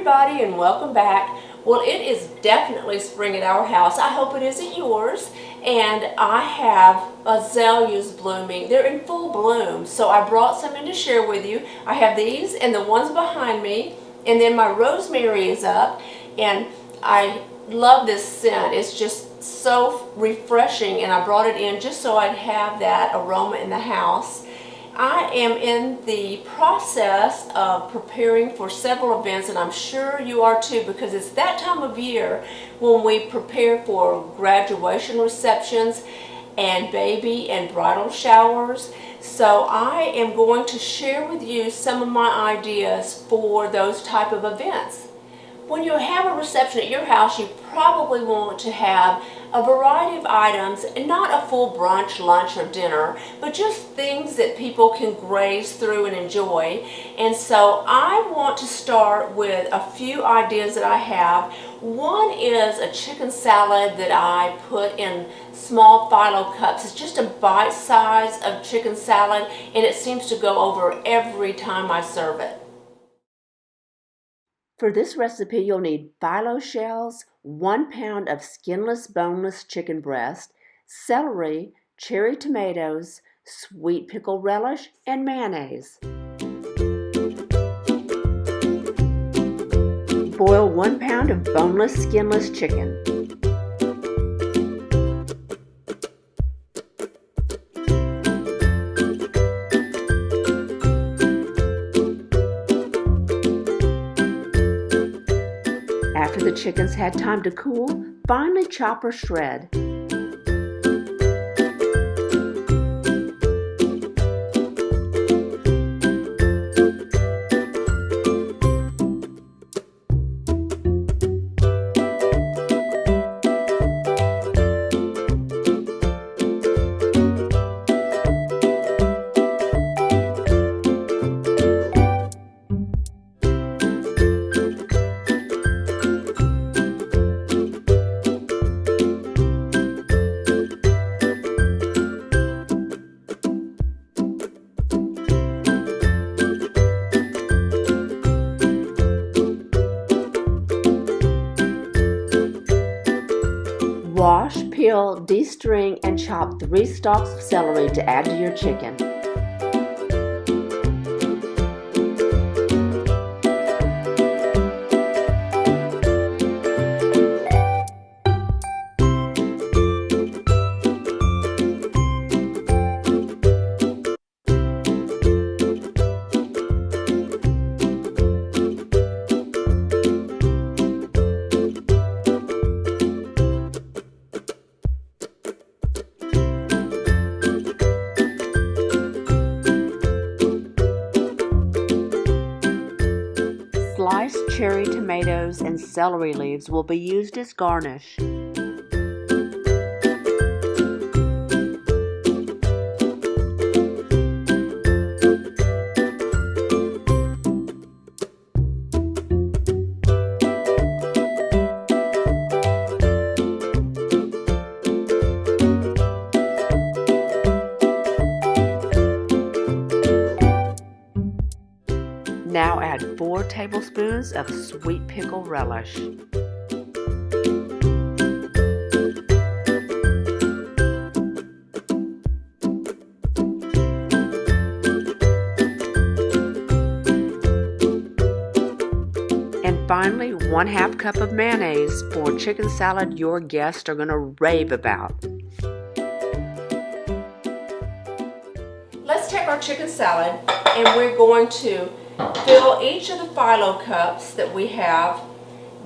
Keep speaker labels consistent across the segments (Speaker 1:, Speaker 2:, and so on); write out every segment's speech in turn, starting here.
Speaker 1: everybody, and welcome back. Well, it is definitely spring at our house. I hope it is at yours. And I have azaleas blooming. They're in full bloom, so I brought some in to share with you. I have these and the ones behind me, and then my rosemary is up, and I love this scent. It's just so refreshing, and I brought it in just so I'd have that aroma in the house. I am in the process of preparing for several events, and I'm sure you are too, because it's that time of year when we prepare for graduation receptions and baby and bridal showers. So I am going to share with you some of my ideas for those type of events. When you have a reception at your house, you probably want to have a variety of items, and not a full brunch, lunch, or dinner, but just things that people can graze through and enjoy. And so I want to start with a few ideas that I have. One is a chicken salad that I put in small phyllo cups. It's just a bite size of chicken salad, and it seems to go over every time I serve it. For this recipe, you'll need phyllo shells, 1 pound of skinless, boneless chicken breast, celery, cherry tomatoes, sweet pickle relish, and mayonnaise. Boil 1 pound of boneless, skinless chicken. After the chicken's had time to cool, finely chop or shred. Wash, peel, de-string, and chop 3 stalks of celery to add to your chicken. Sliced cherry tomatoes and celery leaves will be used as garnish. Now add 4 tablespoons of sweet pickle relish. And finally, 1/2 cup of mayonnaise for chicken salad your guests are going to rave about. Let's take our chicken salad, and we're going to fill each of the phyllo cups that we have.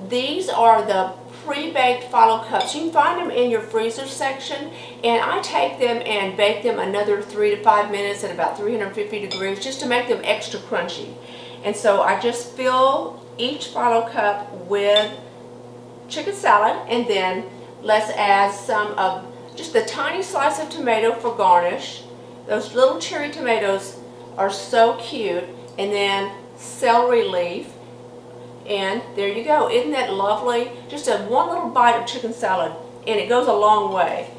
Speaker 1: These are the pre-baked phyllo cups. You can find them in your freezer section, and I take them and bake them another 3 to 5 minutes at about 350 degrees just to make them extra crunchy. And so I just fill each phyllo cup with chicken salad, and then let's add some of just a tiny slice of tomato for garnish. Those little cherry tomatoes are so cute. And then celery leaf, and there you go. Isn't that lovely? Just one little bite of chicken salad, and it goes a long way.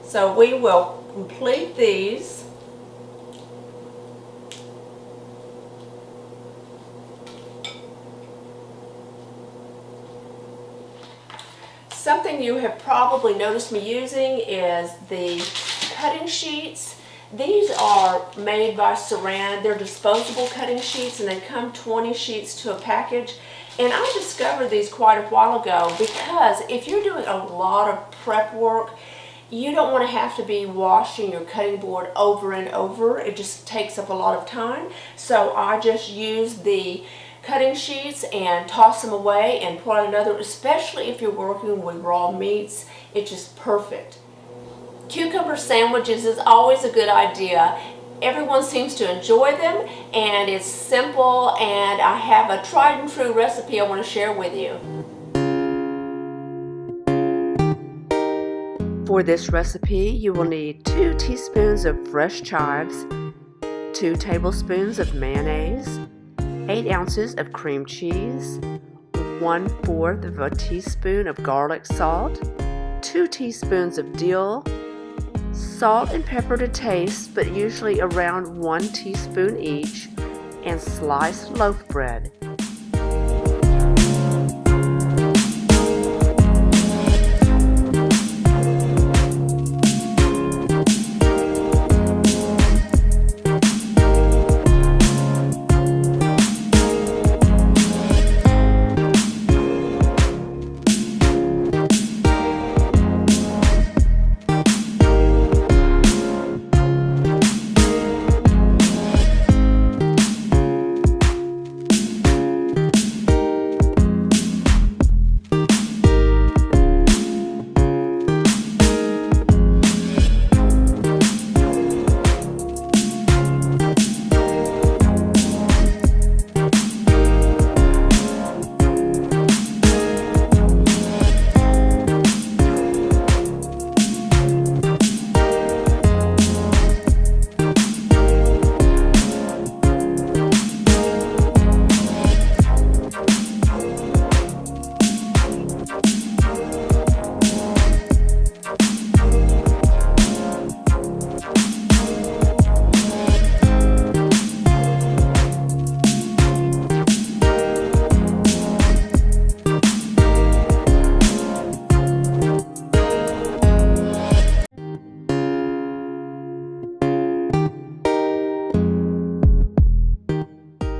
Speaker 1: So we will complete these. something you have probably noticed me using is the cutting sheets. These are made by Saran. They're disposable cutting sheets, and they come 20 sheets to a package. And I discovered these quite a while ago because if you're doing a lot of prep work, you don't want to have to be washing your cutting board over and over. It just takes up a lot of time. So I just use the cutting sheets and toss them away and put on another, especially if you're working with raw meats. It's just perfect. Cucumber sandwiches is always a good idea. Everyone seems to enjoy them, and it's simple, and I have a tried and true recipe I want to share with you. For this recipe, you will need 2 teaspoons of fresh chives, 2 tablespoons of mayonnaise, 8 ounces of cream cheese, 1/4 of a teaspoon of garlic salt, 2 teaspoons of dill, salt and pepper to taste, but usually around 1 teaspoon each, and sliced loaf bread.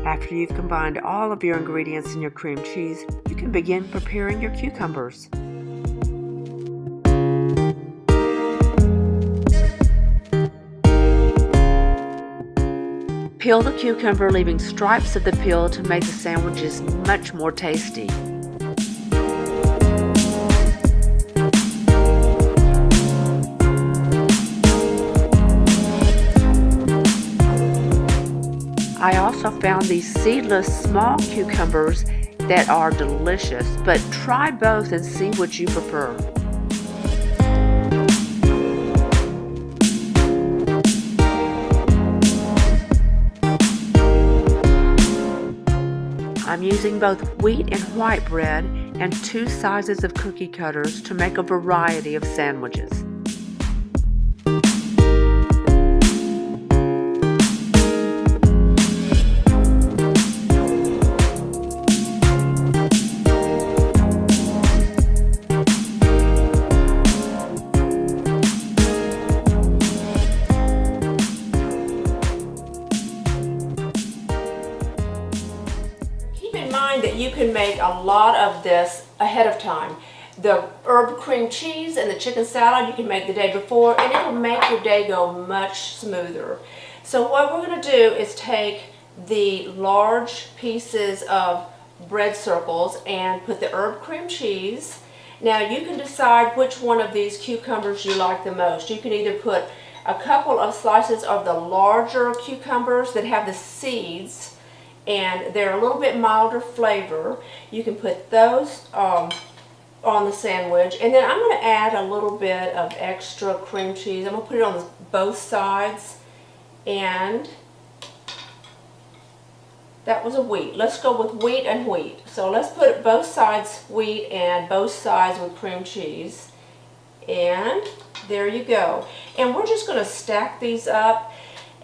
Speaker 1: After you've combined all of your ingredients in your cream cheese, you can begin preparing your cucumbers. Peel the cucumber, leaving stripes of the peel to make the sandwiches much more tasty. I also found these seedless small cucumbers that are delicious, but try both and see what you prefer. I'm using both wheat and white bread and 2 sizes of cookie cutters to make a variety of sandwiches. That you can make a lot of this ahead of time. The herb cream cheese and the chicken salad you can make the day before, and it'll make your day go much smoother. So what we're going to do is take the large pieces of bread circles and put the herb cream cheese. Now you can decide which one of these cucumbers you like the most. You can either put a couple of slices of the larger cucumbers that have the seeds, and they're a little bit milder flavor. You can put those on the sandwich, and then I'm going to add a little bit of extra cream cheese. I'm going to put it on both sides, and that was a wheat. Let's go with wheat and wheat. So let's put both sides wheat and both sides with cream cheese, and there you go. And we're just going to stack these up,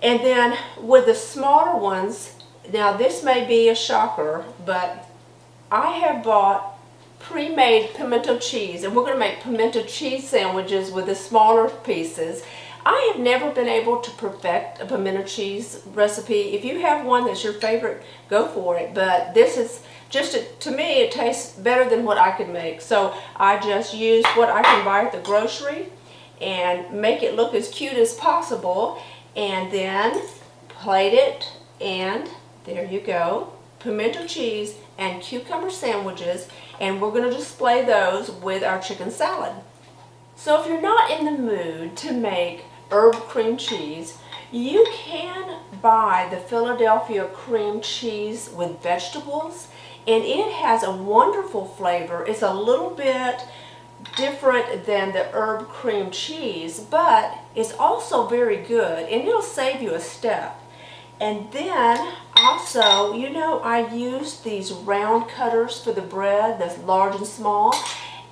Speaker 1: and then with the smaller ones, now this may be a shocker, but I have bought pre-made pimento cheese, and we're going to make pimento cheese sandwiches with the smaller pieces. I have never been able to perfect a pimento cheese recipe. If you have one that's your favorite, go for it. But this is just, to me, it tastes better than what I could make. So I just use what I can buy at the grocery and make it look as cute as possible, and then plate it, and there you go. Pimento cheese and cucumber sandwiches, and we're going to display those with our chicken salad. So if you're not in the mood to make herb cream cheese, you can buy the Philadelphia cream cheese with vegetables, and it has a wonderful flavor. It's a little bit different than the herb cream cheese, but it's also very good, and it'll save you a step. And then also, you know, I use these round cutters for the bread, that's large and small.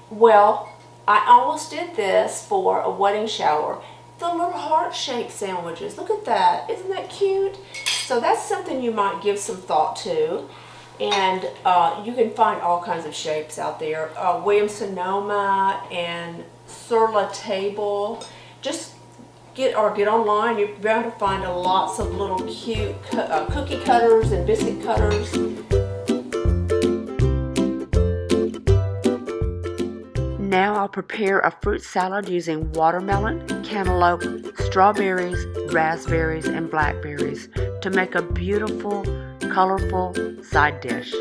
Speaker 1: Well, I almost did this for a wedding shower. The little heart-shaped sandwiches. Look at that. Isn't that cute? So that's something you might give some thought to. And you can find all kinds of shapes out there. Williams-Sonoma and Sur La Table. Just get online. You're bound to find lots of little cute cookie cutters and biscuit cutters. Now I'll prepare a fruit salad using watermelon, cantaloupe, strawberries, raspberries, and blackberries to make a beautiful, colorful side dish.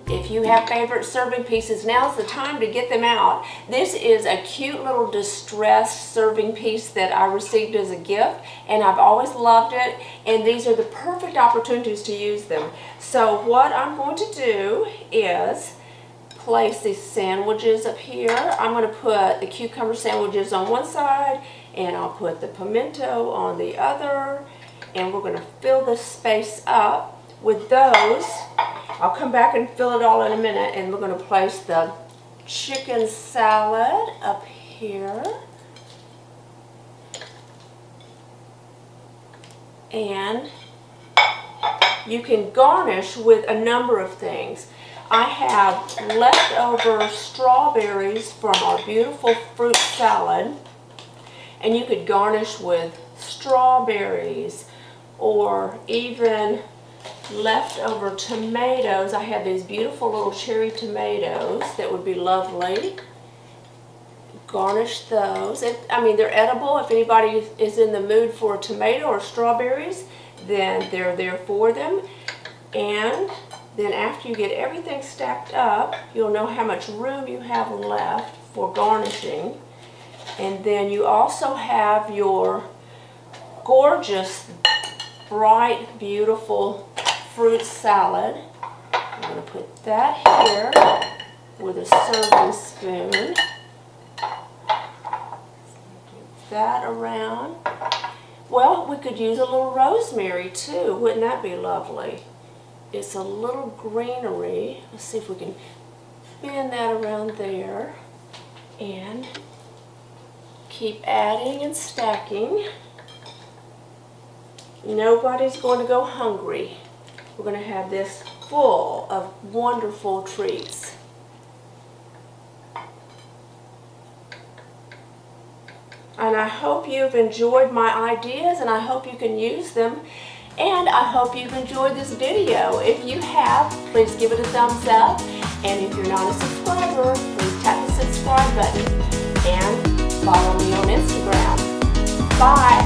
Speaker 1: If you have favorite serving pieces, now's the time to get them out. This is a cute little distressed serving piece that I received as a gift, and I've always loved it, and these are the perfect opportunities to use them. So what I'm going to do is place these sandwiches up here. I'm going to put the cucumber sandwiches on one side, and I'll put the pimento on the other, and we're going to fill this space up with those. I'll come back and fill it all in a minute, and we're going to place the chicken salad up here. And you can garnish with a number of things. I have leftover strawberries from our beautiful fruit salad, and you could garnish with strawberries or even leftover tomatoes. I have these beautiful little cherry tomatoes that would be lovely. Garnish those. I mean, they're edible. If anybody is in the mood for a tomato or strawberries, then they're there for them. And then after you get everything stacked up, you'll know how much room you have left for garnishing. And then you also have your gorgeous, bright, beautiful fruit salad. I'm going to put that here with a serving spoon. Get that around. Well, we could use a little rosemary too. Wouldn't that be lovely? It's a little greenery. Let's see if we can bend that around there and keep adding and stacking. Nobody's going to go hungry. We're going to have this full of wonderful treats. And I hope you've enjoyed my ideas, and I hope you can use them. And I hope you've enjoyed this video. If you have, please give it a thumbs up. And if you're not a subscriber, please tap the subscribe button and follow me on Instagram. Bye.